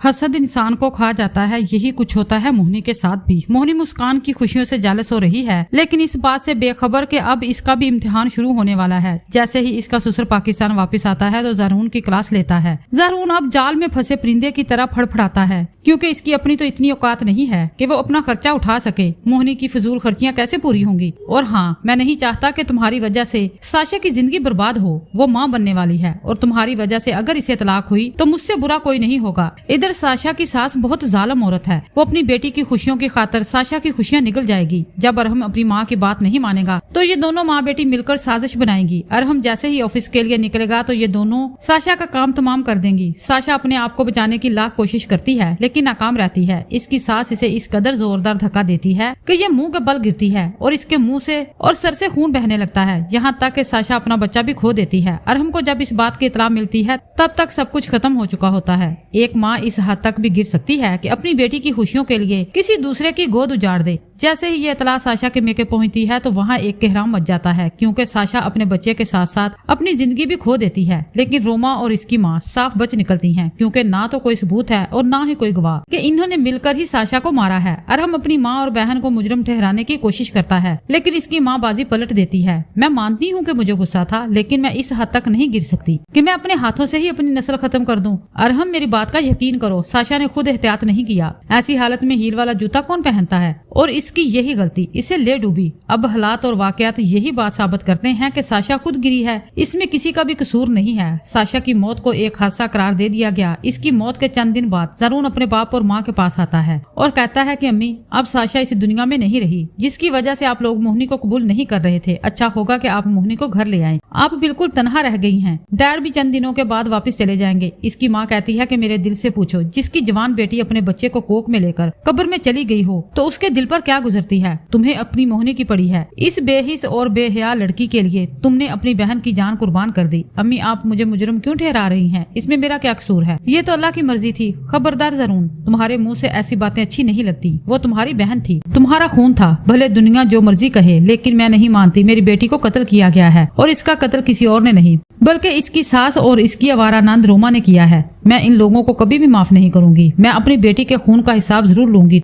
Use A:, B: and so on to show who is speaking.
A: हसद इंसान को खा जाता है, यही कुछ होता है मोहिनी के साथ भी। मोहिनी मुस्कान की खुशियों से जेलस हो रही है, लेकिन इस बात से बेखबर कि अब इसका भी इम्तिहान शुरू होने वाला है। जैसे ही इसका ससुर पाकिस्तान वापस आता है तो ज़रून की क्लास लेता है। ज़रून अब जाल में फंसे परिंदे की तरह फड़फड़ाता है, क्योंकि इसकी अपनी तो इतनी औकात नहीं है कि वो अपना खर्चा उठा सके। मोहिनी की फजूल खर्चियां कैसे पूरी होंगी। और हाँ, मैं नहीं चाहता कि तुम्हारी वजह से साशा की जिंदगी बर्बाद हो। वो माँ बनने वाली है और तुम्हारी वजह से अगर इसे तलाक हुई तो मुझसे बुरा कोई नहीं होगा। इधर साशा की सास बहुत जालिम औरत है। वो अपनी बेटी की खुशियों की खातिर साशा की खुशियां निगल जाएगी। जब अरहम अपनी माँ की बात नहीं मानेगा तो ये दोनों माँ बेटी मिलकर साजिश बनाएंगी। अरहम जैसे ही ऑफिस के लिए निकलेगा तो ये दोनों साशा का काम तमाम कर देंगी। साशा अपने आप को बचाने की लाख कोशिश करती है, लेकिन नाकाम रहती है। इसकी सास इसे इस कदर जोरदार धक्का देती है कि ये मुंह के बल गिरती है और इसके मुंह से और सर से खून बहने लगता है, यहाँ तक कि साशा अपना बच्चा भी खो देती है। अरहम को जब इस बात की इतला मिलती है तब तक सब कुछ खत्म हो चुका होता है। एक माँ इस हद तक भी गिर सकती है कि अपनी बेटी की खुशियों के लिए किसी दूसरे की गोद उजाड़ दे। जैसे ही ये इतला साशा के मेके पहुंचती है तो वहाँ एक कहराम मच जाता है, क्योंकि साशा अपने बच्चे के साथ साथ अपनी जिंदगी भी खो देती है। लेकिन रोमा और इसकी माँ साफ बच निकलती हैं, क्योंकि ना तो कोई सबूत है और ना ही कोई गवाह कि इन्होंने मिलकर ही साशा को मारा है। अरहम अपनी माँ और बहन को मुजरिम ठहराने की कोशिश करता है, लेकिन इसकी माँ बाजी पलट देती है। मैं मानती हूँ कि मुझे गुस्सा था, लेकिन मैं इस हद तक नहीं गिर सकती कि मैं अपने हाथों से ही अपनी नस्ल खत्म कर दूं। अरहम, मेरी बात का यकीन करो, साशा ने खुद एहतियात नहीं किया। ऐसी हालत में हील वाला जूता कौन पहनता है, और इसकी यही गलती इसे ले डूबी। अब हालात और वाकयात यही बात साबित करते हैं कि साशा खुद गिरी है, इसमें किसी का भी कसूर नहीं है। साशा की मौत को एक हादसा करार दे दिया गया। इसकी मौत के चंद दिन बाद ज़रून अपने बाप और माँ के पास आता है और कहता है कि अम्मी, अब साशा इस दुनिया में नहीं रही, जिसकी वजह से आप लोग मोहिनी को कबूल नहीं कर रहे थे। अच्छा होगा कि आप मोहिनी को घर ले आए। आप बिल्कुल तनहा रह गई हैं। डैड भी चंद दिनों के बाद वापस चले जाएंगे। इसकी माँ कहती है कि मेरे दिल से पूछो, जिसकी जवान बेटी अपने बच्चे को कोख में लेकर कब्र में चली गई हो तो उसके दिल पर क्या गुजरती है। तुम्हें अपनी मोहिनी की पड़ी है। इस बेहिस और बेहया लड़की के लिए तुमने अपनी बहन की जान कुर्बान कर दी। अम्मी, आप मुझे मुजरिम क्यों ठहरा रही हैं? इसमें मेरा क्या कसूर है? ये तो अल्लाह की मर्जी थी। खबरदार ज़रून, तुम्हारे मुंह से ऐसी बातें अच्छी नहीं लगती। वो तुम्हारी बहन थी, तुम्हारा खून था। भले दुनिया जो मर्जी कहे, लेकिन मैं नहीं मानती मेरी बेटी को कत्ल किया गया है, और इसका कत्ल किसी और ने नहीं बल्कि इसकी सास और इसकी आवारा नंद रोमा ने किया है। मैं इन लोगों को कभी भी माफ नहीं करूंगी। मैं अपनी बेटी के खून का हिसाब जरूर लूंगी।